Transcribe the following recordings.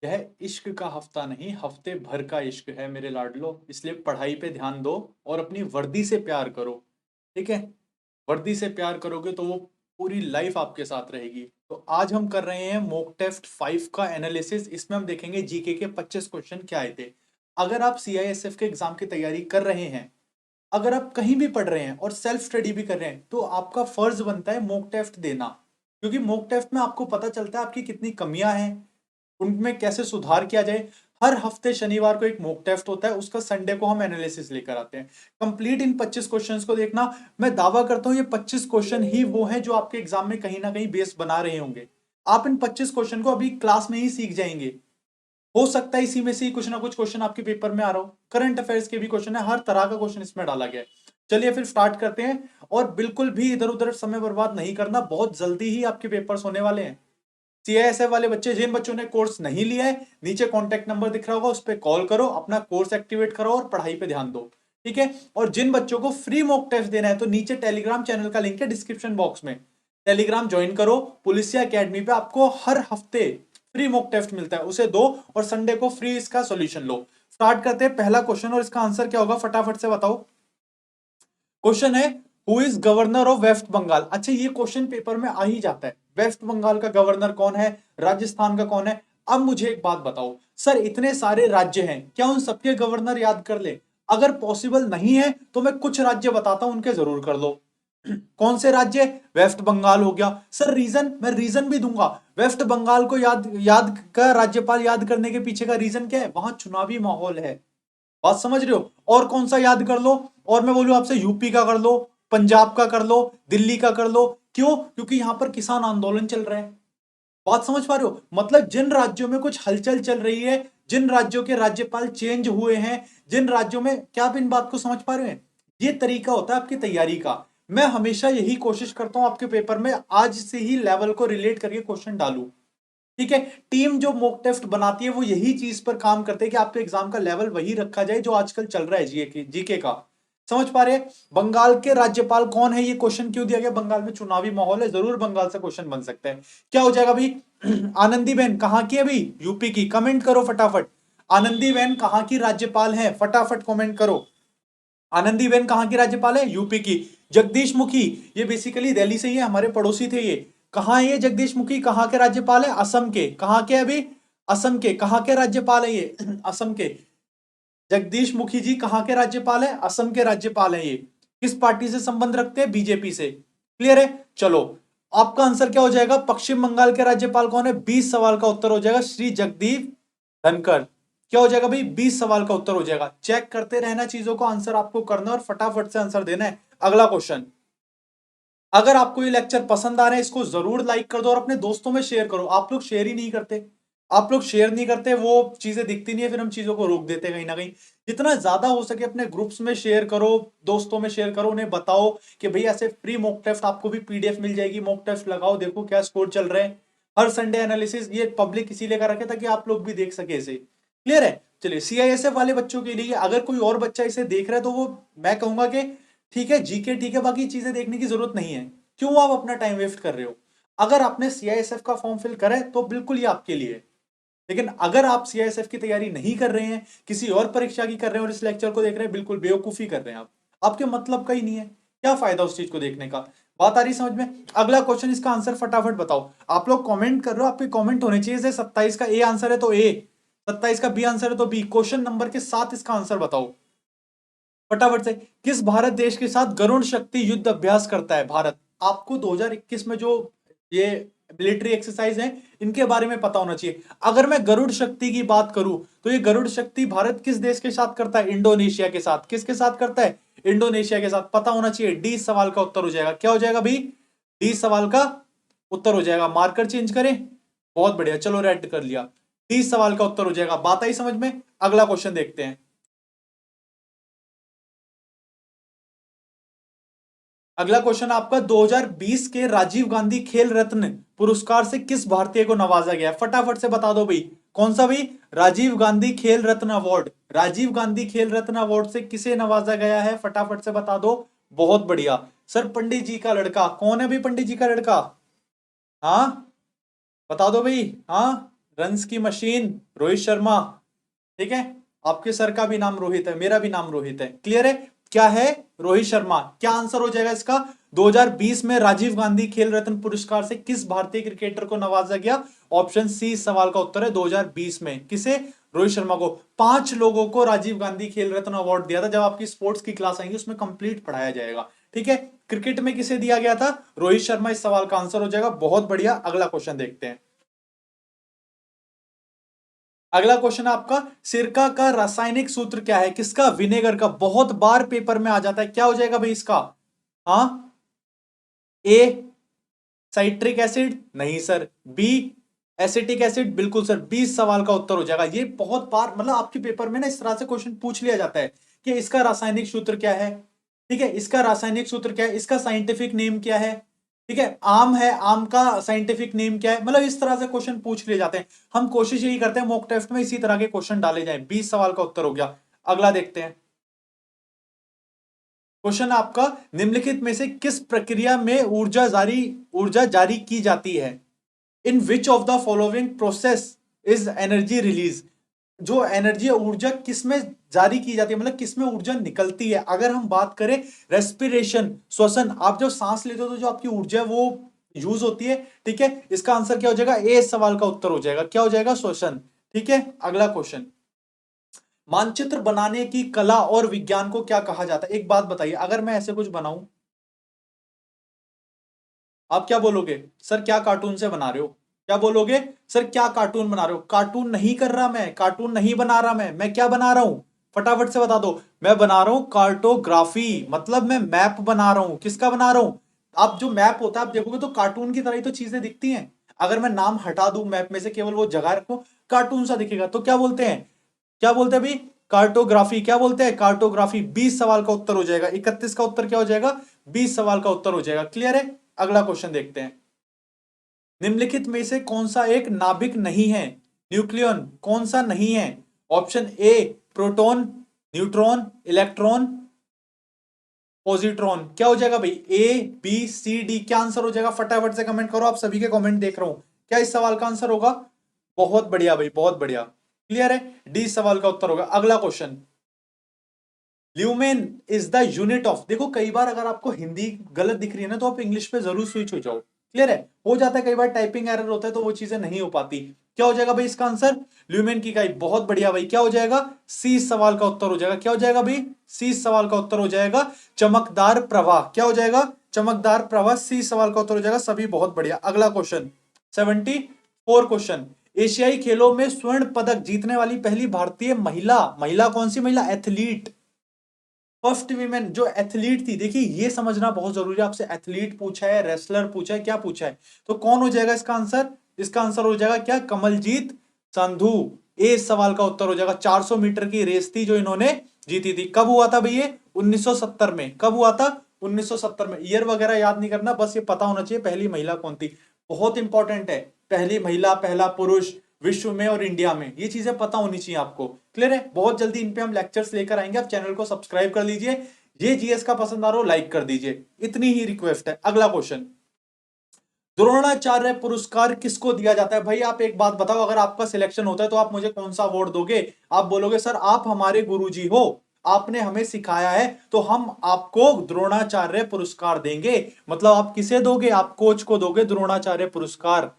यह इश्क का हफ्ता नहीं, हफ्ते भर का इश्क है मेरे लाडलो। इसलिए पढ़ाई पे ध्यान दो और अपनी वर्दी से प्यार करो। ठीक है? वर्दी से प्यार करोगे तो वो पूरी लाइफ आपके साथ रहेगी। तो आज हम कर रहे हैं मॉक टेस्ट 5 का एनालिसिस। इसमें हम देखेंगे जीके के 25 क्वेश्चन क्या आए थे। अगर आप सीआईएसएफ के एग्जाम की तैयारी कर रहे हैं, अगर आप कहीं भी पढ़ रहे हैं और सेल्फ स्टडी भी कर रहे हैं, तो आपका फर्ज बनता है मॉक टेस्ट देना। क्योंकि मॉक टेस्ट में आपको पता चलता है आपकी कितनी कमियां हैं, उनमें कैसे सुधार किया जाए। हर हफ्ते शनिवार को एक मॉक टेस्ट होता है, उसका संडे को हम एनालिसिस लेकर आते हैं। कंप्लीट इन 25 क्वेश्चंस को देखना। मैं दावा करता हूं ये 25 क्वेश्चन ही वो हैं जो आपके एग्जाम में कहीं ना कहीं बेस बना रहे होंगे। आप इन 25 क्वेश्चन को अभी क्लास में ही सीख जाएंगे। हो सकता है इसी में से ही कुछ ना कुछ क्वेश्चन आपके पेपर में आ रहा हो। करंट अफेयर्स के भी क्वेश्चन है, हर तरह का क्वेश्चन इसमें डाला गया है। चलिए फिर स्टार्ट करते हैं। और बिल्कुल भी इधर उधर समय बर्बाद नहीं करना, बहुत जल्दी ही आपके पेपर्स होने वाले हैं। सीआईएसएफ वाले बच्चे, जिन बच्चों ने कोर्स नहीं लिया है, नीचे कॉन्टैक्ट नंबर दिख रहा होगा, उस पर कॉल करो, अपना कोर्स एक्टिवेट करो और पढ़ाई पे ध्यान दो। ठीक है? और जिन बच्चों को फ्री मॉक टेस्ट देना है, तो नीचे टेलीग्राम चैनल का लिंक है डिस्क्रिप्शन बॉक्स में, टेलीग्राम ज्वाइन करो। पुलिसिया एकेडमी पे आपको हर हफ्ते फ्री मॉक टेस्ट मिलता है, उसे दो और संडे को फ्री इसका सॉल्यूशन लो। स्टार्ट करते हैं पहला क्वेश्चन, और इसका आंसर क्या होगा फटाफट से बताओ। क्वेश्चन है, who is governor of West Bengal. अच्छा, ये क्वेश्चन पेपर में आ ही जाता है। वेस्ट बंगाल का गवर्नर कौन है, राजस्थान का कौन है। अब मुझे एक बात बताओ सर, इतने सारे राज्य हैं, क्या उन सबके गवर्नर याद कर ले। अगर पॉसिबल नहीं है तो मैं कुछ राज्य बताता हूं, उनके जरूर कर लो। कौन से राज्य। वेस्ट बंगाल हो गया सर, रीजन मैं रीजन भी दूंगा। वेस्ट बंगाल को याद याद का राज्यपाल याद करने के पीछे का रीजन क्या है, वहां चुनावी माहौल है। बात समझ रहे हो। और कौन सा याद कर लो, और मैं बोलूं आपसे यूपी का कर लो, पंजाब का कर लो, दिल्ली का कर लो। क्यों? क्योंकि यहां पर किसान आंदोलन चल रहे हैं। बात समझ पा रहे हो। मतलब जिन राज्यों में कुछ हलचल चल रही है, जिन राज्यों के राज्यपाल चेंज हुए हैं, जिन राज्यों में, क्या आप इन बात को समझ पा रहे हैं। ये तरीका होता है आपकी तैयारी का। मैं हमेशा यही कोशिश करता हूं आपके पेपर में आज से ही लेवल को रिलेट करके क्वेश्चन डालूं। ठीक है? टीम जो मॉक टेस्ट बनाती है वो यही चीज पर काम करते हैं कि आपके एग्जाम का लेवल वही रखा जाए जो आजकल चल रहा है जीके का। समझ पा रहे हैं। बंगाल के राज्यपाल कौन है, ये क्वेश्चन क्यों दिया गया, बंगाल में चुनावी माहौल है, जरूर बंगाल से क्वेश्चन बन सकता है। क्या हो जाएगा भाई। आनंदी बेन कहां की है भाई, यूपी की। कमेंट करो फटाफट। आनंदी बेन कहां की राज्यपाल है, फटाफट कमेंट करो। आनंदी बेन कहां की राज्यपाल है, यूपी की। जगदीश मुखी, ये बेसिकली दिल्ली से ही है, हमारे पड़ोसी थे ये। कहां है ये जगदीश मुखी, कहां के राज्यपाल है, असम के। कहां के अभी, असम के। कहां के राज्यपाल है ये, असम के। जगदीश मुखी जी कहां के राज्यपाल है, असम के राज्यपाल है ये। किस पार्टी से संबंध रखते हैं, बीजेपी से। क्लियर है। चलो, आपका आंसर क्या हो जाएगा, पश्चिम बंगाल के राज्यपाल कौन है। 20 सवाल का उत्तर हो जाएगा श्री जगदीप धनखड़। क्या हो जाएगा भाई, 20 सवाल का उत्तर हो जाएगा। चेक करते रहना चीजों को, आंसर आपको करना और फटाफट से आंसर देना है। अगला क्वेश्चन। अगर आपको ये लेक्चर पसंद आ रहे हैं, इसको जरूर लाइक कर दो और अपने दोस्तों में शेयर करो। आप लोग शेयर ही नहीं करते। आप लोग शेयर नहीं करते, वो चीजें दिखती नहीं है, फिर हम चीजों को रोक देते हैं कहीं ना कहीं। जितना ज्यादा हो सके अपने ग्रुप्स में शेयर करो, दोस्तों में शेयर करो, उन्हें बताओ कि भाई ऐसे फ्री मॉक टेस्ट आपको भी पीडीएफ मिल जाएगी, मॉक टेस्ट लगाओ, देखो क्या स्कोर चल रहे हैं। हर संडे एनालिसिस ये पब्लिक इसीलिए कर रखे ताकि आप लोग भी देख सके इसे। क्लियर है। चलिए, सीआईएसएफ वाले बच्चों के लिए अगर कोई और बच्चा इसे देख रहा है तो वो, मैं कहूंगा कि ठीक है, जीके ठीक है, बाकी चीजें देखने की जरूरत नहीं है। क्यों आप अपना टाइम वेस्ट कर रहे हो। अगर आपने सीआईएसएफ का फॉर्म फिल करा है तो बिल्कुल ये आपके लिए है। लेकिन अगर आप सीआईएसएफ की तैयारी नहीं कर रहे हैं, किसी और परीक्षा की कर रहे हैं और इस लेक्चर को देख रहे हैं, बिल्कुल बेवकूफी कर रहे हैं आप। आपके मतलब का ही नहीं है, क्या फायदा उस चीज को देखने का। बात आ रही समझ में। अगला क्वेश्चन, इसका आंसर फटाफट बताओ। आप लोग कमेंट कर रहे हो, आपके कमेंट होने चाहिए। 27 का ए आंसर है तो ए, 27 का बी आंसर है तो बी। क्वेश्चन नंबर के साथ इसका आंसर बताओ फटाफट से। किस भारत देश के साथ गरुड़ शक्ति युद्ध अभ्यास करता है भारत। आपको 2021 में जो ये मिलिट्री एक्सरसाइज है, इनके बारे में पता होना चाहिए। अगर मैं गरुड़ शक्ति की बात करूं तो ये गरुड़ शक्ति भारत किस देश के साथ करता है, इंडोनेशिया के साथ। किसके साथ करता है, इंडोनेशिया के साथ। पता होना चाहिए। डी सवाल का उत्तर हो जाएगा। क्या हो जाएगा भाई, डी सवाल का उत्तर हो जाएगा। मार्कर चेंज करें, बहुत बढ़िया, चलो रेड कर लिया। डी सवाल का उत्तर हो जाएगा। बात आई समझ में। अगला क्वेश्चन देखते हैं। अगला क्वेश्चन आपका, 2020 के राजीव गांधी खेल रत्न पुरस्कार से किस भारतीय को नवाजा गया है, फटाफट से बता दो भाई। कौन सा भाई, राजीव गांधी खेल रत्न अवार्ड। राजीव गांधी खेल रत्न अवार्ड से किसे नवाजा गया है, फटाफट से बता दो। बहुत बढ़िया सर, पंडित जी का लड़का। कौन है भाई पंडित जी का लड़का। हाँ, बता दो भाई। हाँ, रन्स की मशीन रोहित शर्मा। ठीक है, आपके सर का भी नाम रोहित है, मेरा भी नाम रोहित है। क्लियर है? क्या है? रोहित शर्मा। क्या आंसर हो जाएगा इसका? 2020 में राजीव गांधी खेल रत्न पुरस्कार से किस भारतीय क्रिकेटर को नवाजा गया? ऑप्शन सी इस सवाल का उत्तर है। 2020 में किसे? रोहित शर्मा को। 5 लोगों को राजीव गांधी खेल रत्न अवार्ड दिया था। जब आपकी स्पोर्ट्स की क्लास आएंगी उसमें कंप्लीट पढ़ाया जाएगा। ठीक है, क्रिकेट में किसे दिया गया था? रोहित शर्मा इस सवाल का आंसर हो जाएगा। बहुत बढ़िया, अगला क्वेश्चन देखते हैं। अगला क्वेश्चन आपका, सिरका का रासायनिक सूत्र क्या है? किसका? विनेगर का। बहुत बार पेपर में आ जाता है। क्या हो जाएगा भाई इसका? हाँ, ए साइट्रिक एसिड, नहीं सर। बी एसिटिक एसिड, बिल्कुल सर। बी सवाल का उत्तर हो जाएगा। ये बहुत बार मतलब आपके पेपर में ना इस तरह से क्वेश्चन पूछ लिया जाता है कि इसका रासायनिक सूत्र क्या है। ठीक है, इसका रासायनिक सूत्र क्या है, इसका साइंटिफिक नेम क्या है। ठीक है, आम है, आम का साइंटिफिक नेम क्या है। मतलब इस तरह से क्वेश्चन पूछ लिए जाते हैं। हम कोशिश यही करते हैं मॉक टेस्ट में इसी तरह के क्वेश्चन डाले जाएं। 20 सवाल का उत्तर हो गया। अगला देखते हैं। क्वेश्चन आपका, निम्नलिखित में से किस प्रक्रिया में ऊर्जा जारी की जाती है? In which of the following process is energy release? जो एनर्जी ऊर्जा किस में जारी की जाती है, मतलब किस में ऊर्जा निकलती है? अगर हम बात करें रेस्पिरेशन, श्वसन, आप जब सांस लेते हो तो जो आपकी ऊर्जा है वो यूज होती है। ठीक है, इसका आंसर क्या हो जाएगा? ए सवाल का उत्तर हो जाएगा। क्या हो जाएगा? श्वसन। ठीक है, अगला क्वेश्चन, मानचित्र बनाने की कला और विज्ञान को क्या कहा जाता है? एक बात बताइए, अगर मैं ऐसे कुछ बनाऊं, आप क्या बोलोगे? सर क्या कार्टून से बना रहे हो? क्या बोलोगे? सर क्या कार्टून बना रहे हो? कार्टून नहीं कर रहा मैं, कार्टून नहीं बना रहा मैं क्या बना रहा हूं? फटाफट से बता दो। मैं बना रहा हूं कार्टोग्राफी, मतलब मैं मैप बना रहा हूं। किसका बना रहा हूं? आप जो मैप होता है आप देखोगे तो कार्टून की तरह ही तो चीजें दिखती हैं। अगर मैं नाम हटा दूं मैप में से, केवल वो जगह रखूं, कार्टून सा दिखेगा। तो क्या बोलते हैं? क्या बोलते हैं भाई? कार्टोग्राफी। क्या बोलते हैं? कार्टोग्राफी। 20 सवाल का उत्तर हो जाएगा। 31 का उत्तर क्या हो जाएगा? 20 सवाल का उत्तर हो जाएगा। क्लियर है? अगला क्वेश्चन देखते हैं। निम्नलिखित में से कौन सा एक नाभिक नहीं है? न्यूक्लियन कौन सा नहीं है? Option A proton, neutron, electron, positron. क्या हो जाएगा भाई? A B C D? क्या आंसर हो जाएगा? फटाफट से कमेंट करो। आप सभी के कमेंट देख रहा हूं। क्या इस सवाल का आंसर होगा? बहुत बढ़िया भाई, बहुत बढ़िया। क्लियर है? डी सवाल का उत्तर होगा। अगला question, lumen is the unit of. देखो कई बार अगर आपको हिंदी गलत दिख रही है ना तो आप इंग्लिश पे जरूर स्विच हो जाओ। क्लियर है? हो जाता है कई बार, टाइपिंग एरर होता है तो वो चीजें नहीं हो पाती। क्या हो जाएगा भाई इसका आंसर? ल्यूमेन की इकाई। बहुत बढ़िया भाई। क्या हो जाएगा? सी सवाल का उत्तर हो जाएगा। क्या हो जाएगा भाई? सी सवाल का उत्तर हो जाएगा। चमकदार प्रवाह। क्या हो जाएगा? चमकदार प्रवाह। सी सवाल का उत्तर हो जाएगा। सभी बहुत बढ़िया। अगला क्वेश्चन, 74 क्वेश्चन, एशियाई खेलों में स्वर्ण पदक जीतने वाली पहली भारतीय महिला, महिला कौन सी महिला? एथलीट, फर्स्ट वीमेन जो एथलीट थी। देखिए ये समझना बहुत जरूरी है। आपसे एथलीट पूछा है, रेसलर पूछा है, क्या पूछा है, तो कौन हो जाएगा इसका आंसर? इसका आंसर हो जाएगा क्या? कमलजीत संधू। ए सवाल का उत्तर हो जाएगा। 400 मीटर की रेस थी जो इन्होंने जीती थी। कब हुआ था भैया? 1970 में। कब हुआ था? 1970 में। ईयर वगैरह याद नहीं करना, बस ये पता होना चाहिए पहली महिला कौन थी। बहुत इंपॉर्टेंट है, पहली महिला, पहला पुरुष विश्व में और इंडिया में, ये चीजें पता होनी चाहिए आपको। क्लियर है? बहुत जल्दी इन पे हम लेक्चर्स लेकर आएंगे। आप चैनल को सब्सक्राइब कर लीजिए। ये जीएस का पसंद आ रहा हो लाइक कर दीजिए, इतनी ही रिक्वेस्ट है। अगला क्वेश्चन, द्रोणाचार्य पुरस्कार किसको दिया जाता है? भाई आप एक बात बताओ, अगर आपका सिलेक्शन होता है तो आप मुझे कौन सा अवार्ड दोगे? आप बोलोगे सर आप हमारे गुरुजी हो, आपने हमें सिखाया है तो हम आपको द्रोणाचार्य पुरस्कार देंगे। मतलब आप किसे दोगे? आप कोच को दोगे द्रोणाचार्य पुरस्कार।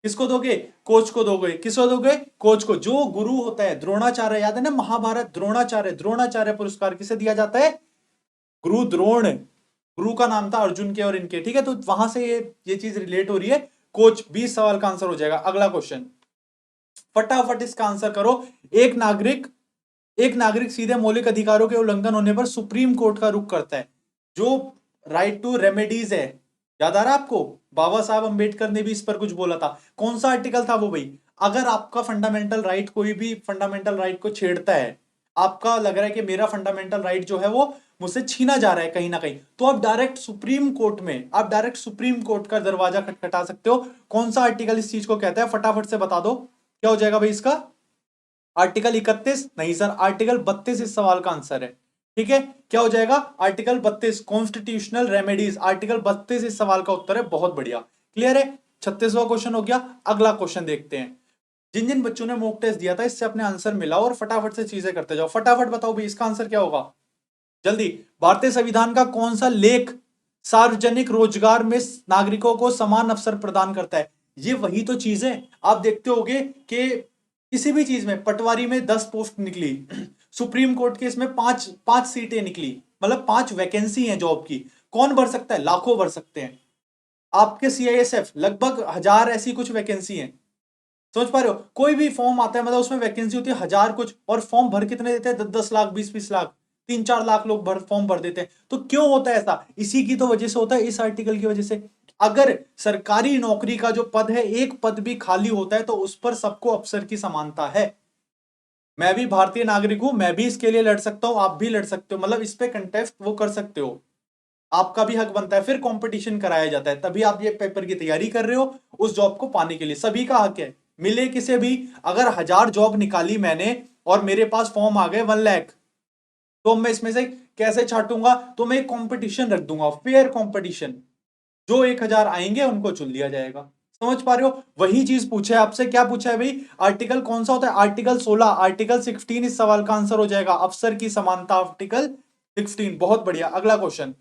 किसको दोगे? कोच को दोगे। किसको दोगे? कोच को। जो गुरु होता है द्रोणाचार्य, याद है ना महाभारत, द्रोणाचार्य, द्रोणाचार्य पुरस्कार किसे दिया जाता है? गुरु द्रोण, गुरु का नाम था अर्जुन के और इनके। ठीक है, तो वहां से ये चीज रिलेट हो रही है। कोच। 20 सवाल का आंसर हो जाएगा। अगला क्वेश्चन, फटाफट इसका आंसर करो। एक नागरिक सीधे मौलिक अधिकारों के उल्लंघन होने पर सुप्रीम कोर्ट का रुख करता है। जो राइट टू रेमेडीज है, याद आ रहा है आपको? बाबा साहब अंबेडकर ने भी इस पर कुछ बोला था। कौन सा आर्टिकल था वो भाई? अगर आपका फंडामेंटल राइट, कोई भी फंडामेंटल राइट को छेड़ता है, आपका लग रहा है कि मेरा फंडामेंटल राइट जो है वो मुझसे छीना जा रहा है कहीं ना कहीं, तो आप डायरेक्ट सुप्रीम कोर्ट का दरवाजा खटखटा सकते हो। कौन सा आर्टिकल इस चीज को कहता है? फटाफट से बता दो। क्या हो जाएगा भाई इसका? आर्टिकल 31? नहीं सर, आर्टिकल 32 इस सवाल का आंसर है। ठीक है, क्या हो जाएगा? Article 32 constitutional remedies. आर्टिकल 32 इस सवाल का उत्तर है। बहुत बढ़िया। क्लियर है? 36वां क्वेश्चन हो गया। अगला क्वेश्चन देखते हैं। जिन जिन बच्चों ने मॉक टेस्ट दिया था इससे अपने आंसर मिलाओ और फटाफट से चीजें करते जाओ। फटाफट बताओ भाई इसका आंसर क्या होगा, जल्दी। भारतीय संविधान का कौन सा लेख सार्वजनिक रोजगार में नागरिकों को समान अवसर प्रदान करता है? ये वही तो चीज है। आप देखते होगे कि किसी भी चीज में, पटवारी में 10 पोस्ट निकली, सुप्रीम कोर्ट के इसमें 5 सीटें निकली, मतलब 5 वैकेंसी है जॉब की। कौन भर सकता है? लाखों भर सकते हैं। आपके सीआईएसएफ लगभग 1000 ऐसी कुछ वैकेंसी है। समझ पा रहे हो? कोई भी फॉर्म आता है मतलब उसमें वैकेंसी होती है 1000 कुछ, और फॉर्म भर कितने देते हैं? 10-10 लाख, 20-20 लाख, 3-4 लाख लोग फॉर्म भर देते हैं। तो क्यों होता है ऐसा? इसी की तो वजह से होता है, इस आर्टिकल की वजह से। अगर सरकारी नौकरी का जो पद है, एक पद भी खाली होता है तो उस पर सबको अफसर की समानता है। मैं भी भारतीय नागरिक हूं, मैं भी इसके लिए लड़ सकता हूं, आप भी लड़ सकते हो, मतलब इस पे कंटेस्ट वो कर सकते हो। आपका भी हक बनता है। फिर कंपटीशन कराया जाता है, तभी आप ये पेपर की तैयारी कर रहे हो उस जॉब को पाने के लिए। सभी का हक है, मिले किसे भी। अगर 1000 जॉब निकाली मैंने और मेरे पास फॉर्म आ गए 1 लाख, तो मैं इसमें से कैसे छांटूंगा? तो मैं एक कंपटीशन रख दूंगा, फेयर कंपटीशन। जो 1000 आएंगे उनको चुन लिया जाएगा। समझ पा रहे हो? वही चीज पूछा है आपसे। क्या पूछा है भाई? आर्टिकल कौन सा होता है? आर्टिकल 16, आर्टिकल 16 इस सवाल का आंसर हो जाएगा। अफसर की समानता, आर्टिकल 16। बहुत बढ़िया। अगला क्वेश्चन,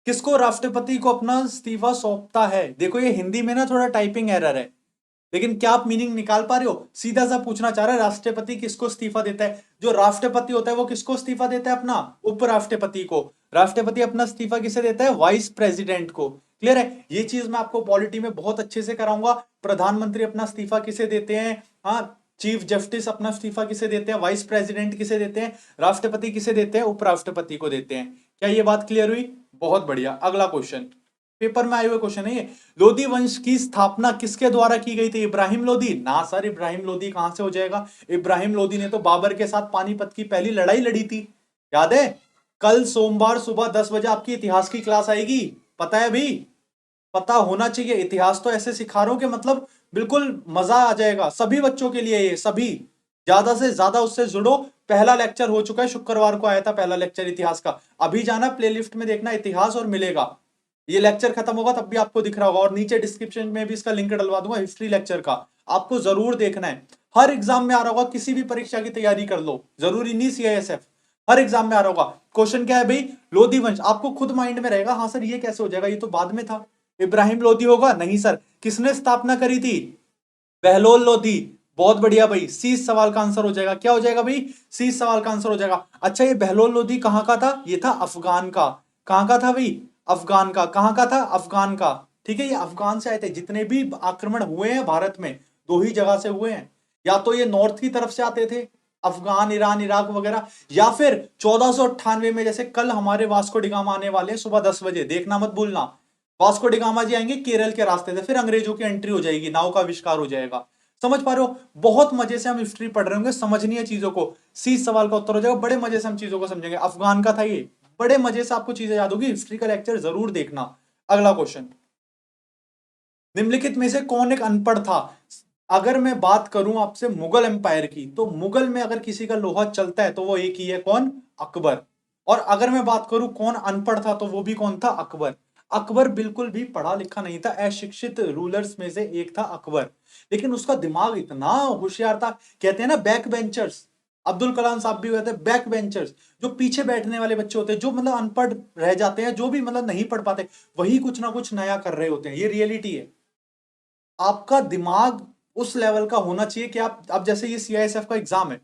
किसको राष्ट्रपति को अपना इस्तीफा सौंपता है? देखो ये हिंदी में ना थोड़ा टाइपिंग एरर है, लेकिन क्या आप मीनिंग निकाल पा रहे हो? सीधा सा पूछना चाह रहा है राष्ट्रपति किसको इस्तीफा देता है। जो राष्ट्रपति होता है वो किसको इस्तीफा देता है? अपना उपराष्ट्रपति को। राष्ट्रपति अपना इस्तीफा किसे देता है? वाइस प्रेसिडेंट को। क्लियर है? ये चीज मैं आपको पॉलिटी में बहुत अच्छे से कराऊंगा। प्रधानमंत्री अपना इस्तीफा किसे देते हैं? हाँ, चीफ जस्टिस अपना इस्तीफा किसे देते हैं? वाइस प्रेसिडेंट किसे देते हैं? राष्ट्रपति किसे देते हैं? उपराष्ट्रपति को देते हैं। क्या ये बात क्लियर हुई? बहुत बढ़िया। अगला क्वेश्चन, पेपर में आए हुए क्वेश्चन है ये। लोधी वंश की स्थापना किसके द्वारा की गई थी? इब्राहिम लोधी? ना सर, इब्राहिम लोधी कहां से हो जाएगा? इब्राहिम लोधी ने तो बाबर के साथ पानीपत की पहली लड़ाई लड़ी थी, याद है? कल सोमवार सुबह 10 बजे आपकी इतिहास की क्लास आएगी, पता है भाई? पता होना चाहिए। इतिहास तो ऐसे सिखा रहा हूं कि मतलब बिल्कुल मजा आ जाएगा सभी बच्चों के लिए। ये सभी ज्यादा से ज्यादा उससे जुड़ो। पहला लेक्चर हो चुका है, शुक्रवार को आया था पहला लेक्चर इतिहास का। अभी जाना प्लेलिस्ट में देखना इतिहास और मिलेगा। ये लेक्चर खत्म होगा तब भी आपको दिख रहा होगा, और नीचे डिस्क्रिप्शन में भी इसका लिंक डलवा दूंगा हिस्ट्री लेक्चर का। आपको जरूर देखना है। हर एग्जाम में आ रहा होगा, किसी भी परीक्षा की तैयारी कर लो, जरूरी नहीं सीआईएसएफ, हर एग्जाम में आ रहा होगा। क्वेश्चन क्या है भाई? लोधी वंश। आपको खुद माइंड में रहेगा, हाँ सर ये कैसे हो जाएगा, ये तो बाद में था। इब्राहिम लोधी होगा? नहीं सर। किसने स्थापना करी थी? बहलोल लोधी। बहुत बढ़िया भाई, सी इस सवाल का आंसर हो जाएगा। क्या हो जाएगा भाई? सी इस सवाल का आंसर हो जाएगा। अच्छा, ये बहलोल लोधी कहाँ का था? ये था अफगान का। कहाँ का था भाई? अफगान का। कहाँ का था? अफगान का। ठीक है, ये अफगान से आए थे। जितने भी आक्रमण हुए हैं भारत में, दो ही जगह से हुए हैं। या तो ये नॉर्थ की तरफ से आते थे, अफगान, ईरान, इराक वगैरह, या फिर 1498 में, जैसे कल हमारे वास्को डिगामा आने वाले हैं सुबह 10 बजे, देखना मत भूलना। वास्को डिगामा जी आएंगे केरल के रास्ते से, फिर अंग्रेजों की एंट्री हो जाएगी, नाव का आविष्कार हो जाएगा। समझ पा रहे हो? बहुत मजे से हम हिस्ट्री पढ़ रहे होंगे, समझनी है चीजों को। सी सवाल का उत्तर हो जाएगा, बड़े मजे से हम चीजों को समझेंगे। अफगान का था ये। बड़े मजे से आपको चीजें याद होगी। हिस्ट्री का लेक्चर जरूर देखना। अगला क्वेश्चन, निम्नलिखित में से कौन एक अनपढ़ था? अगर मैं बात करूं आपसे मुगल एम्पायर की, तो मुगल में अगर किसी का लोहा चलता है तो वो एक ही है, कौन? अकबर। और अगर मैं बात करूं कौन अनपढ़ था, तो वो भी कौन था? अकबर। अकबर बिल्कुल भी पढ़ा लिखा नहीं था, अशिक्षित रूलर्स में से एक था अकबर। लेकिन उसका दिमाग इतना होशियार था। कहते हैं ना बैक बेंचर्स, अब्दुल कलाम साहब भी कहते हैं बैक बेंचर्स। जो पीछे बैठने वाले बच्चे होते हैं, जो मतलब अनपढ़ रह जाते हैं, जो भी मतलब नहीं पढ़ पाते, वही कुछ ना कुछ नया कर रहे होते हैं। ये रियलिटी है। आपका दिमाग उस लेवल का होना चाहिए कि आप, अब जैसे ये सीआईएसएफ का एग्जाम है,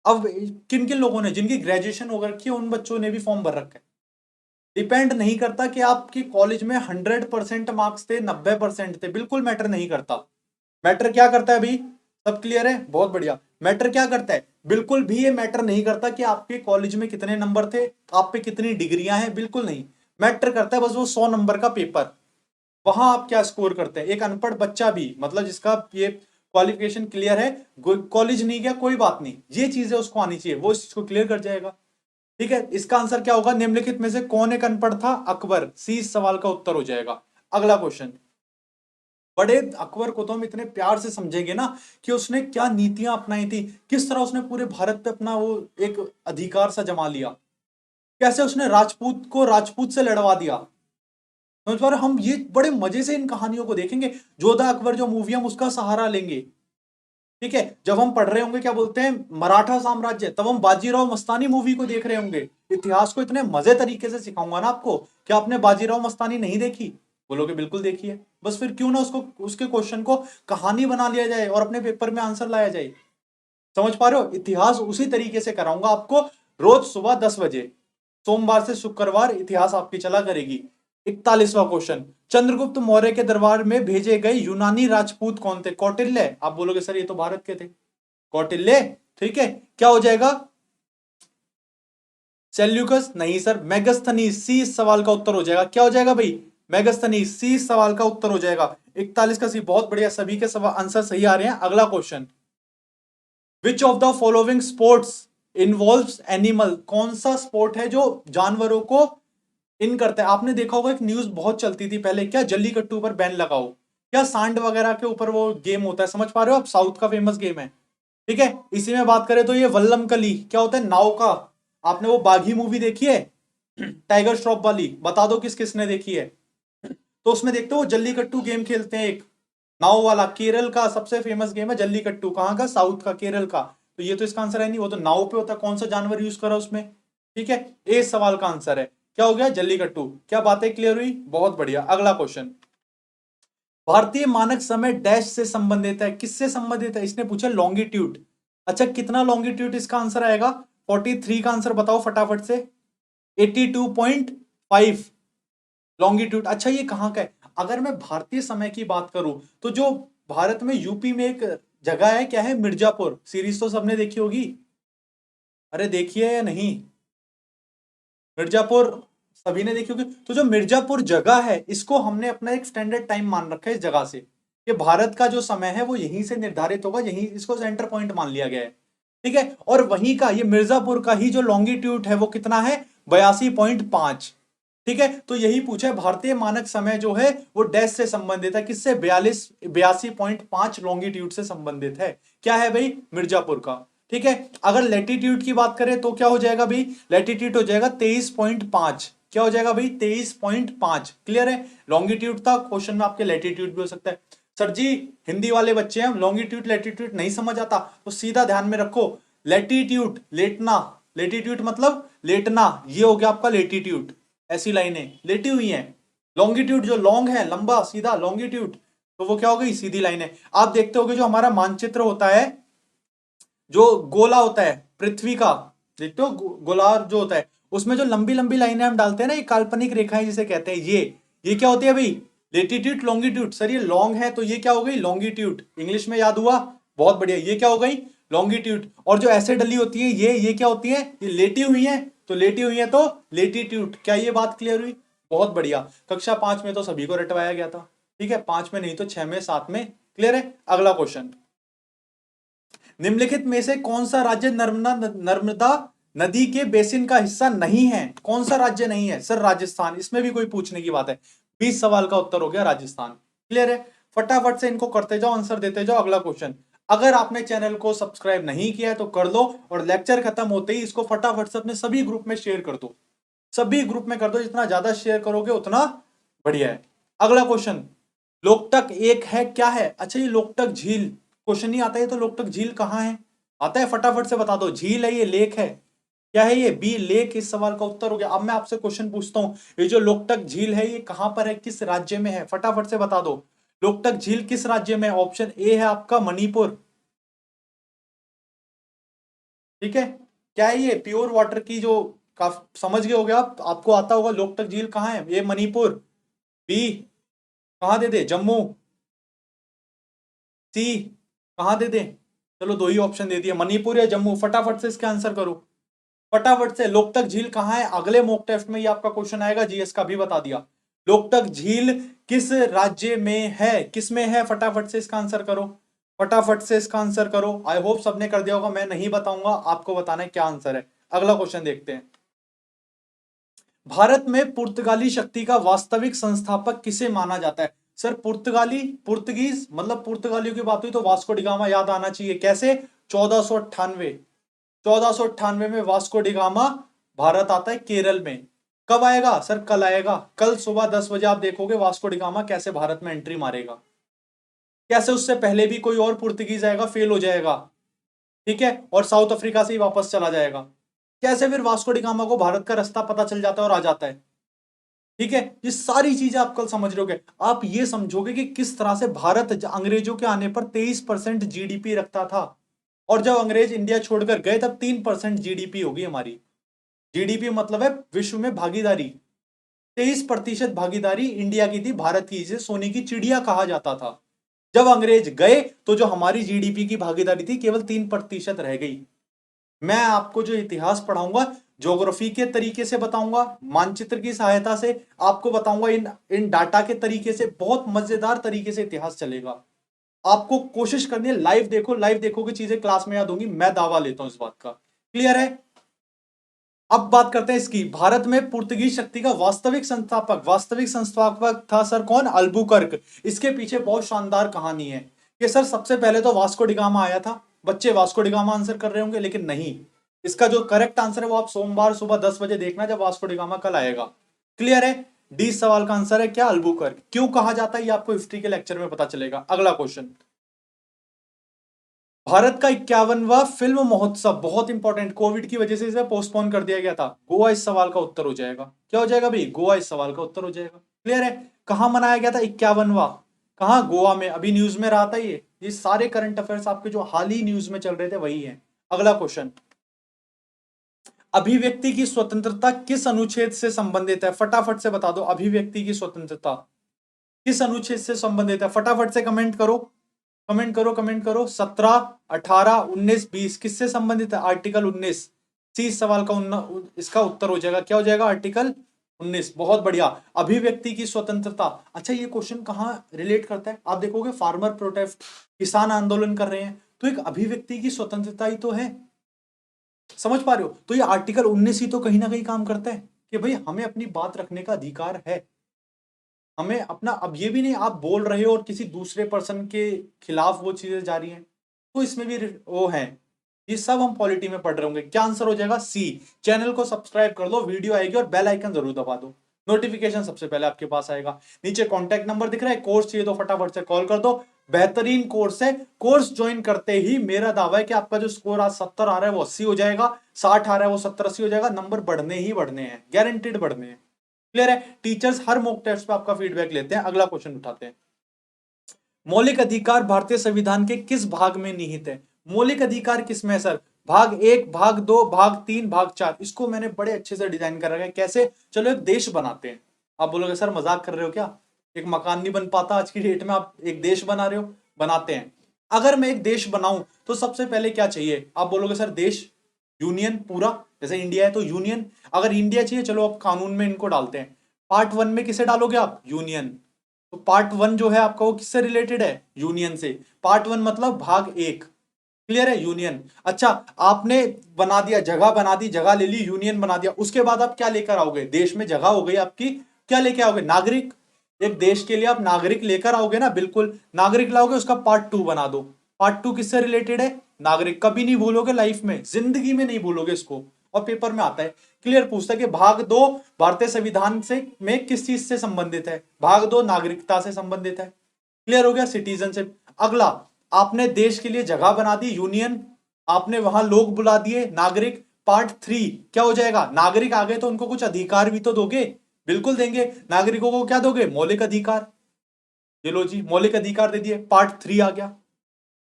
अब किन किन लोगों ने, जिनकी ग्रेजुएशन हो रखी है, उन बच्चों ने भी फॉर्म भर रखा है। डिपेंड नहीं करता कि आपकी कॉलेज में 100% मार्क्स थे, 90% थे, बिल्कुल मैटर नहीं करता। मैटर क्या करता है भाई? सब क्लियर है? बहुत बढ़िया। मैटर क्या करता है? बिल्कुल भी ये मैटर नहीं करता कि आपके कॉलेज में कितने नंबर थे, आप पे कितनी डिग्रियां हैं, बिल्कुल नहीं। मैटर करता है बस वो 100 नंबर का पेपर, वहां आप क्या स्कोर करते हैं। एक अनपढ़ बच्चा भी, मतलब जिसका ये क्वालिफिकेशन क्लियर है, कॉलेज नहीं गया कोई बात नहीं, ये चीजें उसको आनी चाहिए, वो इस चीज को क्लियर कर जाएगा। ठीक है, इसका आंसर क्या होगा? निम्नलिखित में से कौन एक अनपढ़ था? अकबर। सी इस सवाल का उत्तर हो जाएगा। अगला क्वेश्चन, बड़े अकबर को तो हम इतने प्यार से समझेंगे ना कि उसने क्या नीतियां अपनाई थी, किस तरह उसने पूरे भारत पे अपना वो एक अधिकार सा जमा लिया, कैसे उसने राजपूत को राजपूत से लड़वा दिया। समझ पा रहे हो? हम ये बड़े मजे से इन कहानियों को देखेंगे। जोधा अकबर जो मूवी, हम उसका सहारा लेंगे। ठीक है, जब हम पढ़ रहे होंगे क्या बोलते हैं मराठा साम्राज्य, तब हम बाजीराव मस्तानी मूवी को देख रहे होंगे। इतिहास को इतने मजे तरीके से सिखाऊंगा ना आपको। क्या आपने बाजीराव मस्तानी नहीं देखी? बोलोगे बिल्कुल देखी है। बस फिर क्यों ना उसको, उसके क्वेश्चन को कहानी बना लिया जाए और अपने पेपर में आंसर लाया जाए। समझ पा रहे हो? इतिहास उसी तरीके से कराऊंगा आपको, रोज सुबह 10 बजे, सोमवार से शुक्रवार इतिहास आपकी चला करेगी। 41वां क्वेश्चन, चंद्रगुप्त मौर्य के दरबार में भेजे गए यूनानी राजपूत कौन थे? कौटिल्य। आप बोलोगे सर ये तो भारत के थे, कौटिल्य। ठीक है, क्या हो जाएगा? सेल्यूकस नहीं सर, मेगस्थनीज। सी इस सवाल का उत्तर हो जाएगा। क्या हो जाएगा भाई? मेगस्थनीज। सी इस सवाल का उत्तर हो जाएगा। 41 का सी। बहुत बढ़िया, सभी के सवाल आंसर सही आ रहे हैं। अगला question, which of the following sports involves animal? कौन सा स्पोर्ट है जो जानवरों को इन करता है? आपने देखा होगा एक न्यूज बहुत चलती थी पहले, क्या जल्लीकट्टू पर बैन लगाओ, क्या सांड वगैरह के ऊपर वो गेम होता है, समझ पा रहे हो आप? साउथ का फेमस गेम है। ठीक है, इसी में बात करें तो ये वल्लम कली क्या होता है? नाव का। आपने वो बाघी मूवी देखी है टाइगर श्रॉफ वाली? बता दो किस किसने देखी है। तो उसमें देखते हो जल्लीकट्टू गेम खेलते हैं एक नाव वाला। केरल का सबसे फेमस गेम है जल्लीकट्टू। कहाँ का? साउथ का, केरल का। तो ये तो इसका आंसर है नहीं, वो तो नाव पे होता है। कौन सा जानवर यूज करा उसमें? ठीक है, ए सवाल का आंसर है। क्या हो गया? जल्लीकट्टू। क्या बातें क्लियर हुई? बहुत बढ़िया। अगला क्वेश्चन, भारतीय मानक समय डैश से संबंधित है? किससे संबंधित है? इसने पूछा लॉन्गिट्यूड। अच्छा, कितना लॉन्गिट्यूड इसका आंसर आएगा? 43 का आंसर बताओ फटाफट से। 82.5 लॉन्गिट्यूड। अच्छा, ये कहाँ का है? अगर मैं भारतीय समय की बात करूं तो जो भारत में यूपी में एक जगह है, क्या है? मिर्जापुर। सीरीज तो सबने देखी होगी। अरे देखिए या नहीं? मिर्जापुर सभी ने देखी होगी। तो जो मिर्जापुर जगह है, इसको हमने अपना एक स्टैंडर्ड टाइम मान रखा है इस जगह से, कि भारत का जो समय है वो यहीं से निर्धारित होगा, यहीं इसको सेंटर पॉइंट मान लिया गया है। ठीक है, और वहीं का ये मिर्जापुर का ही जो लॉन्गिट्यूड है वो कितना है? 82.5। ठीक है, तो यही पूछा है भारतीय मानक समय जो है वो डैश से संबंधित है। किससे? 82.5 लॉन्गिट्यूड से संबंधित है। क्या है भाई? मिर्जापुर का। ठीक है, अगर लेटीट्यूड की बात करें तो क्या हो जाएगा भाई? लेटीट्यूड हो जाएगा 23.5। क्या हो जाएगा भाई? 23.5। क्लियर है? लॉन्गिट्यूड था, क्वेश्चन में आपके लेटीट्यूड भी हो सकता है। सर जी हिंदी वाले बच्चे हैं, लॉन्गिट्यूड लेटीट्यूड नहीं समझ आता, तो सीधा ध्यान में रखो, लेटीट्यूड लेटना, लेटीट्यूड मतलब लेटना, ये हो गया आपका लेटीट्यूड। ऐसी लाइनें लेटी हुई हैं। लॉन्गिट्यूड जो लॉन्ग है, लंबा सीधा लॉन्गिट्यूड, तो वो क्या हो गई? सीधी लाइन है। आप देखते होगे जो हमारा मानचित्र होता है, जो गोला होता है पृथ्वी का, देखते हो गोलार्ध जो होता है, उसमें जो लंबी लंबी लाइनें हम डालते हैं ना, ये काल्पनिक रेखाएं जिसे कहते हैं, ये क्या होती है भाई? Latitude longitude. सर ये लॉन्ग है तो ये क्या हो गई? लॉन्गिट्यूड। इंग्लिश में याद हुआ? बहुत बढ़िया। ये क्या हो गई? लॉन्गिट्यूड। और जो ऐसे डली होती है ये क्या होती है? ये लेटी हुई है, तो लेटी हुई है तो लेटीट्यूड। क्या ये बात क्लियर हुई? बहुत बढ़िया। कक्षा 5 में तो सभी को रटवाया गया था। ठीक है, 5 में नहीं तो 6 में 7 में। क्लियर है? अगला क्वेश्चन, निम्नलिखित में से कौन सा राज्य नर्मदा नदी के बेसिन का हिस्सा नहीं है? कौन सा राज्य नहीं है? सर राजस्थान। इसमें भी कोई पूछने की बात है? 20 सवाल का उत्तर हो गया राजस्थान। क्लियर है? फटाफट से इनको करते जाओ, आंसर देते जाओ। अगला क्वेश्चन, अगर आपने चैनल को सब्सक्राइब नहीं किया है तो कर लो, और लेक्चर खत्म होते ही इसको फटाफट से अपने सभी ग्रुप में शेयर कर दो। सभी ग्रुप में कर दो, जितना ज्यादा शेयर करोगे उतना बढ़िया है। अगला क्वेश्चन, लोकटक एक है, क्या है? अच्छा, ये लोकटक झील क्वेश्चन नहीं आता है, तो लोकटक झील कहाँ है? आता है? फटाफट से बता दो। झील है ये, लेक है? क्या है ये? B lake. इस सवाल का उत्तर हो गया। अब मैं आपसे क्वेश्चन पूछता हूँ, ये जो लोकटक झील है ये कहां पर है, किस राज्य में है? फटाफट से बता दो, लोकटक झील किस राज्य में है? ऑप्शन ए है आपका मणिपुर। ठीक है, क्या है ये? प्योर वाटर की जो, समझ गए होगे आप, आपको आता होगा लोकटक झील कहाँ है? ये मणिपुर। बी कहाँ दे दे? जम्मू। सी कहाँ दे दे? चलो दो ही ऑप्शन दे दिए, मणिपुर या जम्मू। फटाफट से इसका आंसर करो, फटाफट से। लोकटक झील कहाँ है? अगले मॉक टेस्ट में ये आपका क्वेश्चन आएगा, जीएस का भी बता दिया। लोकटक झील किस राज्य में है? किस में है? फटाफट से इसका आंसर करो, फटाफट से इसका आंसर करो। आई होप सबने कर दिया होगा, मैं नहीं बताऊंगा, आपको बताना है क्या आंसर है। अगला क्वेश्चन देखते हैं, भारत में पुर्तगाली शक्ति का वास्तविक संस्थापक किसे माना जाता है? सर पुर्तगाली, पुर्तगीज, मतलब पुर्तगालियों की बात हुई तो वास्को डिगामा याद आना चाहिए। कैसे? 1498, 1498 में वास्को डिगामा भारत आता है केरल में। कब आएगा? सर कल आएगा। कल सुबह 10 बजे आप देखोगे वास्को डिगामा कैसे भारत में एंट्री मारेगा। कैसे उससे पहले भी कोई और पुर्तगीज आएगा, फेल हो जाएगा, ठीक है, और साउथ अफ्रीका से ही वापस चला जाएगा। कैसे फिर वास्को डी गामा को भारत का रास्ता पता चल जाता है और आ जाता है, ठीक है। ये सारी चीजें आप कल समझ रहोगे। आप ये समझोगे कि किस तरह से भारत अंग्रेजों के आने पर 23% जीडीपी रखता था, और जब अंग्रेज इंडिया छोड़कर गए तब 3% जीडीपी होगी हमारी। जीडीपी मतलब है विश्व में भागीदारी। 23% भागीदारी इंडिया की थी, भारत की, इसे सोने की चिड़िया कहा जाता था। जब अंग्रेज गए तो जो हमारी जीडीपी की भागीदारी थी केवल 3% रह गई। मैं आपको जो इतिहास पढ़ाऊंगा ज्योग्राफी के तरीके से बताऊंगा, मानचित्र की सहायता से आपको बताऊंगा, इन इन डाटा के तरीके से, बहुत मजेदार तरीके से इतिहास चलेगा। आपको कोशिश करनी है, लाइव देखो, लाइव देखोगे चीजें क्लास में याद होंगी, मैं दावा लेता हूं इस बात का। क्लियर है। अब बात करते हैं इसकी। भारत में पुर्तगीज शक्ति का वास्तविक संस्थापक था सर कौन? अल्बुकर्क। इसके पीछे बहुत शानदार कहानी है कि सर सबसे पहले तो वास्को डिगामा आया था। बच्चे वास्को डिगामा आंसर कर रहे होंगे, लेकिन नहीं, इसका जो करेक्ट आंसर है वो आप सोमवार सुबह 10 बजे देखना, जब वास्को डिगामा कल आएगा। क्लियर है। डी सवाल का आंसर है क्या? अल्बुकर्क। क्यों कहा जाता है ये आपको हिस्ट्री के लेक्चर में पता चलेगा। अगला क्वेश्चन, भारत का 51वां फिल्म महोत्सव, बहुत इंपॉर्टेंट, कोविड की वजह से इसे पोस्टपोन कर दिया गया था। गोवा इस सवाल का उत्तर हो जाएगा। क्या हो जाएगा भाई? गोवा इस सवाल का उत्तर हो जाएगा। क्लियर है। कहां मनाया गया था 51वां? कहां? गोवा में। अभी न्यूज में रहा था ये सारे करंट अफेयर्स आपके जो हाल ही न्यूज में चल रहे थे वही है। अगला क्वेश्चन, अभिव्यक्ति की स्वतंत्रता किस अनुच्छेद से संबंधित है? फटाफट से बता दो, अभिव्यक्ति की स्वतंत्रता किस अनुच्छेद से संबंधित है? फटाफट से कमेंट करो, कमेंट करो, कमेंट करो। 17, 18, 19, 20 किससे संबंधित है? आर्टिकल 19। सी इस सवाल का इसका उत्तर हो जाएगा। क्या हो जाएगा? आर्टिकल 19। बहुत बढ़िया। अभिव्यक्ति की स्वतंत्रता। अच्छा, ये क्वेश्चन कहाँ रिलेट करता है? आप देखोगे फार्मर प्रोटेस्ट, किसान आंदोलन कर रहे हैं, तो एक अभिव्यक्ति की स्वतंत्रता ही तो है। समझ पा रहे हो? तो ये आर्टिकल 19 ही तो कहीं ना कहीं काम करता है कि भाई हमें अपनी बात रखने का अधिकार है। हमें अपना, अब ये भी नहीं आप बोल रहे हो और किसी दूसरे पर्सन के खिलाफ वो चीजें जा रही हैं, तो इसमें भी वो है। ये सब हम पॉलिटी में पढ़ रहे होंगे। क्या आंसर हो जाएगा? सी। चैनल को सब्सक्राइब कर दो, वीडियो आएगी और बेल आइकन जरूर दबा दो, नोटिफिकेशन सबसे पहले आपके पास आएगा। नीचे कॉन्टैक्ट नंबर दिख रहा है, कोर्स चाहिए तो फटाफट से कॉल कर दो। बेहतरीन कोर्स है। कोर्स ज्वाइन करते ही मेरा दावा है कि आपका जो स्कोर आज 70 आ रहा है वो 80 हो जाएगा, 60 आ रहा है वो 70-80 हो जाएगा। नंबर बढ़ने ही बढ़ने हैं, गारंटेड बढ़ने हैं। क्लियर है। टीचर्स हर मॉक टेस्ट पे आपका फीडबैक लेते हैं। अगला क्वेश्चन उठाते हैं, मौलिक अधिकार भारतीय संविधान के किस भाग में निहित है? मौलिक अधिकार किस में है सर? भाग 1, भाग 2, भाग 3, भाग 4। इसको मैंने बड़े अच्छे से डिजाइन कर रखा है। कैसे? चलो एक देश बनाते हैं। आप बोलोगे सर मजाक कर रहे हो क्या, एक मकान नहीं बन पाता आज की डेट में, आप एक देश बना रहे हो। बनाते हैं। अगर मैं एक देश बनाऊं तो सबसे पहले क्या चाहिए? आप बोलोगे सर देश, यूनियन पूरा, जैसे इंडिया है तो यूनियन। अगर इंडिया चाहिए, चलो अब कानून में इनको डालते हैं। पार्ट 1 में किसे डालोगे आप? यूनियन। तो पार्ट 1 जो है आपका वो किससे रिलेटेड है? यूनियन से। पार्ट 1 मतलब भाग 1। क्लियर है? यूनियन। अच्छा, आपने बना दिया, जगह बना दी, जगह ले ली, यूनियन बना दिया, उसके बाद आप क्या लेकर आओगे? देश में जगह हो गई आपकी, क्या लेके आओगे? नागरिक। एक देश के लिए आप नागरिक लेकर आओगे ना, बिल्कुल नागरिक लाओगे। उसका पार्ट 2 बना दो। पार्ट 2 किससे रिलेटेड है? नागरिक। कभी नहीं भूलोगे लाइफ में, जिंदगी में नहीं भूलोगे इसको, और पेपर में आता है। क्लियर पूछता है कि भाग 2 भारतीय संविधान से में किस चीज से संबंधित है? भाग 2 नागरिकता से संबंधित है। क्लियर हो गया? सिटीजनशिप। अगला, आपने देश के लिए जगह बना दी, यूनियन, आपने वहां लोग बुला दिए, नागरिक। पार्ट 3 क्या हो जाएगा? नागरिक आ गए तो उनको कुछ अधिकार भी तो दोगे। बिल्कुल देंगे। नागरिकों को क्या दोगे? मौलिक अधिकार। ये लो जी, मौलिक अधिकार दे दिए। पार्ट 3 आ गया।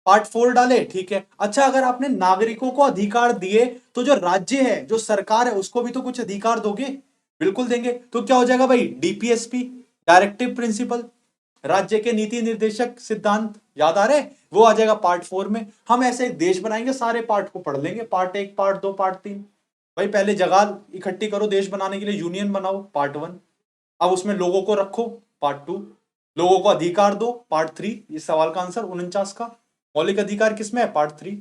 पार्ट 4 डाले, ठीक है। अच्छा, अगर आपने नागरिकों को अधिकार दिए तो जो राज्य है, जो सरकार है, उसको भी तो कुछ अधिकार दोगे। बिल्कुल देंगे। तो क्या हो जाएगा भाई? डीपीएसपी, डायरेक्टिव प्रिंसिपल, राज्य के नीति निर्देशक सिद्धांत, याद आ रहे? वो आ जाएगा पार्ट 4 में। हम ऐसे एक देश बनाएंगे, सारे पार्ट को पढ़ लेंगे, पार्ट 1, पार्ट 2, पार्ट 3। भाई पहले जगह इकट्ठी करो देश बनाने के लिए, यूनियन बनाओ, पार्ट 1। अब उसमें लोगों को रखो, पार्ट 2। लोगों को अधिकार दो, पार्ट 3। इस सवाल का आंसर 49 का। मौलिक अधिकार किसमें है? पार्ट 3।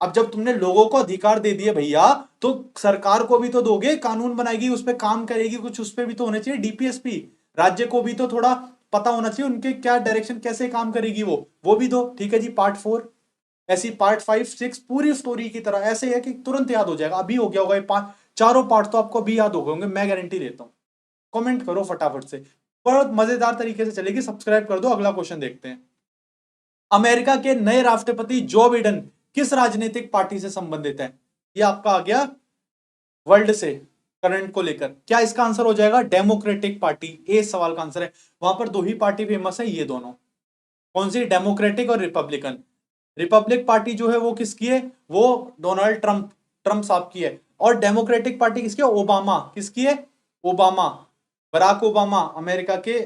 अब जब तुमने लोगों को अधिकार दे दिए भैया, तो सरकार को भी तो दोगे, कानून बनाएगी, उस पर काम करेगी, कुछ उस पर भी तो होना चाहिए डीपीएसपी। राज्य को भी तो थोड़ा पता होना चाहिए उनके क्या डायरेक्शन, कैसे काम करेगी वो भी दो। ठीक है जी, पार्ट 4। ऐसी पार्ट 5, 6 पूरी स्टोरी की तरह ऐसे है कि तुरंत याद हो जाएगा। अभी हो गया होगा ये पांच चारों पार्ट तो आपको अभी याद हो गए होंगे, मैं गारंटी देता हूं। कमेंट करो फटाफट से, बहुत मजेदार तरीके से चलेगी। सब्सक्राइब कर दो। अगला क्वेश्चन देखते हैं। अमेरिका के नए राष्ट्रपति जो बिडेन किस राजनीतिक पार्टी से संबंधित है? ये आपका आ गया वर्ल्ड से करंट को लेकर। क्या इसका आंसर हो जाएगा? Democratic party. ए सवाल का आंसर है। वहां पर दो ही पार्टी फेमस है, ये दोनों। कौन सी? डेमोक्रेटिक और रिपब्लिकन। रिपब्लिक पार्टी जो है वो किसकी है? वो डोनाल्ड ट्रंप ट्रंप साहब की है। और डेमोक्रेटिक पार्टी किसकी है? ओबामा। किसकी है? ओबामा, बराक ओबामा, अमेरिका के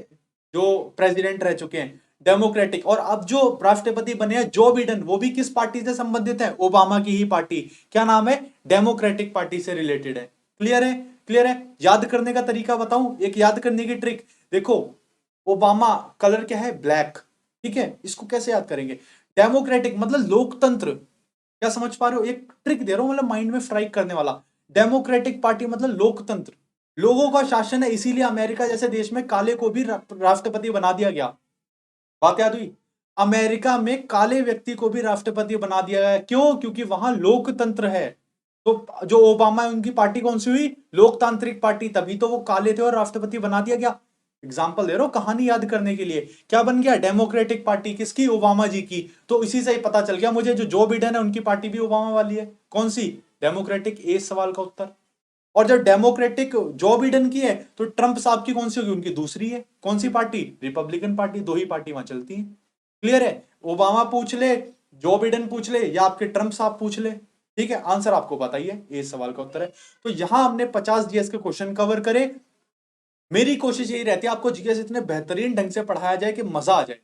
जो प्रेसिडेंट रह चुके हैं। डेमोक्रेटिक। और अब जो राष्ट्रपति बने हैं जो बिडेन, वो भी किस पार्टी से संबंधित है? ओबामा की ही पार्टी। क्या नाम है? डेमोक्रेटिक पार्टी से रिलेटेड है। क्लियर है? क्लियर है? याद करने का तरीका बताऊं, एक याद करने की ट्रिक। देखो, ओबामा कलर क्या है? ब्लैक। ठीक है, इसको कैसे याद करेंगे? डेमोक्रेटिक मतलब लोकतंत्र। क्या समझ पा रहे हो? एक ट्रिक दे रहा हूं, मतलब माइंड में स्ट्राइक करने वाला। डेमोक्रेटिक पार्टी मतलब लोकतंत्र, लोगों का शासन है, इसीलिए अमेरिका जैसे देश में काले को भी राष्ट्रपति बना दिया गया। बात याद हुई? अमेरिका में काले व्यक्ति को भी राष्ट्रपति बना दिया गया। क्यों? क्योंकि वहां लोकतंत्र है। तो जो ओबामा है उनकी पार्टी कौन सी हुई? लोकतांत्रिक पार्टी। तभी तो वो काले थे और राष्ट्रपति बना दिया गया। एग्जाम्पल दे रहा हूं कहानी याद करने के लिए। क्या बन गया? Democratic party. किसकी? ओबामा जी की। तो इसी से ही पता चल गया मुझे, जो बिडेन है उनकी पार्टी भी ओबामा वाली है। कौन सी? डेमोक्रेटिक। ए सवाल का उत्तर। और जब डेमोक्रेटिक जो बिडेन की है तो ट्रंप साहब की कौन सी होगी? उनकी दूसरी है। कौन सी पार्टी? Republican party. दो ही पार्टी वहां चलती है। क्लियर है? ओबामा पूछ ले, जो बिडेन पूछ ले, या आपके ट्रंप साहब पूछ ले। ठीक है, आंसर आपको बताइए। इस सवाल का उत्तर है। तो यहां हमने 50 जीएस के क्वेश्चन कवर करे। मेरी कोशिश यही रहती है आपको जीएस इतने बेहतरीन ढंग से पढ़ाया जाए कि मजा आ जाए।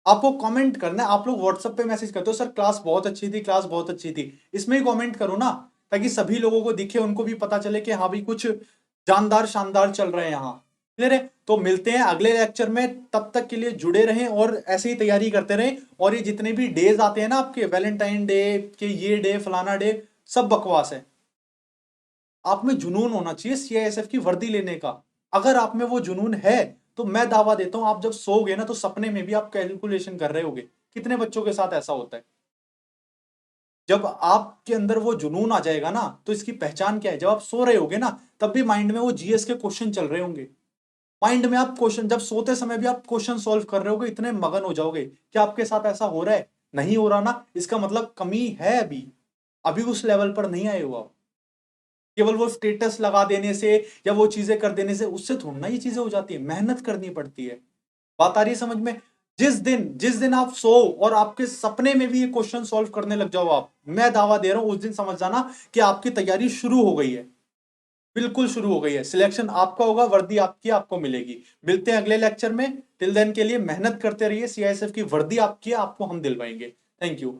आपको कमेंट करना है। आप लोग व्हाट्सएप पे मैसेज करते हो, सर क्लास बहुत अच्छी थी, क्लास बहुत अच्छी थी। इसमें ही कमेंट करो ना, ताकि सभी लोगों को दिखे, उनको भी पता चले कि हाँ भाई कुछ जानदार शानदार चल रहे हैं यहाँ। क्लियर है? तो मिलते हैं अगले लेक्चर में। तब तक के लिए जुड़े रहें और ऐसे ही तैयारी करते रहें। और ये जितने भी डेज आते हैं ना आपके, वैलेंटाइन डे के, ये डे, फलाना डे, सब बकवास है। आप में जुनून होना चाहिए सीआईएसएफ की वर्दी लेने का। अगर आप में वो जुनून है तो मैं दावा देता हूं, आप जब सोओगे ना तो सपने में भी आप कैलकुलेशन कर रहे होगे। कितने बच्चों के साथ ऐसा होता है? जब आपके अंदर वो जुनून आ जाएगा ना, तो इसकी पहचान क्या है? जब आप सो रहे होगे ना, तब भी माइंड में वो जीएस के क्वेश्चन चल रहे होंगे। माइंड में आप क्वेश्चन, जब सोते समय भी आप क्वेश्चन सॉल्व कर रहे होगे, इतने मगन हो जाओगे। क्या आपके साथ ऐसा हो रहा है? नहीं हो रहा ना, इसका मतलब कमी है। अभी अभी उस लेवल पर नहीं आए हो आप। केवल वो स्टेटस लगा देने से या वो चीजें कर देने से, उससे थोड़ा ना ये चीजें हो जाती है। मेहनत करनी पड़ती है। बात आ रही है समझ में? जिस दिन आप सो और आपके सपने में भी ये क्वेश्चन सॉल्व करने लग जाओ आप, मैं दावा दे रहा हूं उस दिन समझ जाना कि आपकी तैयारी शुरू हो गई है। बिल्कुल शुरू हो गई है। सिलेक्शन आपका होगा, वर्दी आपकी आपको मिलेगी। मिलते हैं अगले लेक्चर में। टिल देन के लिए मेहनत करते रहिए। सीआईएसएफ की वर्दी आपकी है, आपको हम दिलवाएंगे। Thank you.